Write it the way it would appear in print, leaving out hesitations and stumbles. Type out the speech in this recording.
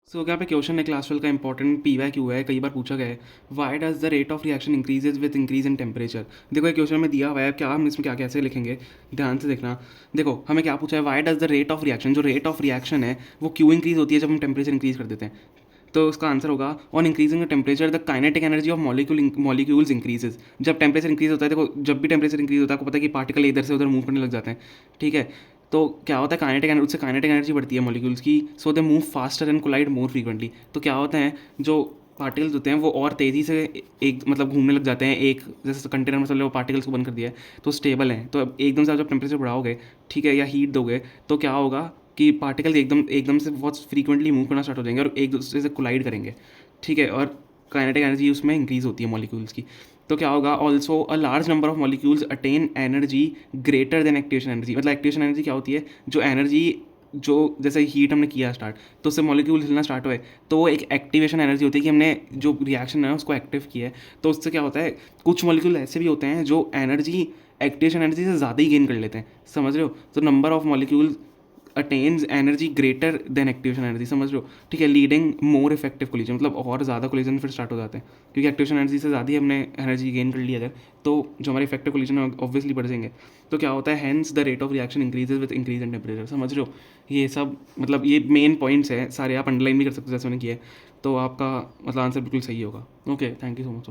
सो यहाँ पे क्वेश्चन है क्लास 12 का इंपॉर्टेंट PYQ है, कई बार पूछा गया है। Why does the rate of reaction increases with increase in temperature. देखो ये क्वेश्चन में दिया हुआ है, क्या हम इसमें क्या कैसे लिखेंगे, ध्यान से देखना। देखो हमें क्या पूछा है, why does the rate of reaction, जो रेट ऑफ रिएक्शन है वो क्यों इंक्रीज होती है जब हम टेम्परेचर इंक्रीज कर देते हैं। तो उसका आंसर होगा on increasing the temperature the kinetic energy of molecules increases. जब टेम्परेचर इंक्रीज होता है, देखो जब भी टेम्परेचर इंक्रीज होता है आपको पता है कि पार्टिकल इधर से उधर मूव करने लग जाते हैं, ठीक है। तो क्या होता है, काइनेटिक एनर्जी, उससे काइनेटिक एनर्जी बढ़ती है मॉलिक्यूल्स की, so they move faster and collide more frequently. तो क्या होता है, जो पार्टिकल्स होते हैं वो और तेज़ी से एक मतलब घूमने लग जाते हैं। एक जैसे कंटेनर में चलो पार्टिकल्स को बंद कर दिया है तो स्टेबल हैं, तो अब एकदम से आप जब टेम्परेचर बढ़ाओगे, ठीक है, या हीट दोगे, तो क्या होगा कि पार्टिकल्स एकदम एकदम से बहुत फ्रीक्वेंटली मूव करना स्टार्ट हो जाएंगे और एक दूसरे से कोलाइड करेंगे, ठीक है। और काइनेटिक एनर्जी उसमें इंक्रीज़ होती है मॉलिक्यूल्स की। तो क्या होगा, also a large number of molecules attain energy greater than activation energy. मतलब एक्टिवेशन एनर्जी क्या होती है, जो एनर्जी, जो जैसे हीट हमने किया स्टार्ट तो उससे मॉलिक्यूल हिलना स्टार्ट हुए, तो वो एक एक्टिवेशन एनर्जी होती है कि हमने जो रिएक्शन है उसको एक्टिव किया है। तो उससे क्या होता है, कुछ मॉलिक्यूल ऐसे भी होते हैं जो एनर्जी एक्टिवेशन एनर्जी से ज़्यादा ही गेन कर लेते हैं, समझ रहे हो। तो number of molecule attains energy greater than activation energy, समझ लो, ठीक है, लीडिंग मोर इफेक्टिव कोलिजन, मतलब और ज़्यादा कोलिजन फिर स्टार्ट हो जाते हैं क्योंकि एक्टिवेशन एनर्जी से ज़्यादा ही हमने एनर्जी गेन कर ली अगर, तो जो हमारे इफेक्टिव कोलिजन है ऑब्वियसली बढ़ जाएंगे। तो क्या होता है, hence the rate of reaction increases with increase in temperature, समझ रहे हो। ये सब मतलब ये मेन पॉइंट्स हैं सारे, आप अंडरलाइन भी कर सकते हो जैसे मैंने किया है। तो आपका मतलब आंसर बिल्कुल सही होगा। Okay, thank you so much.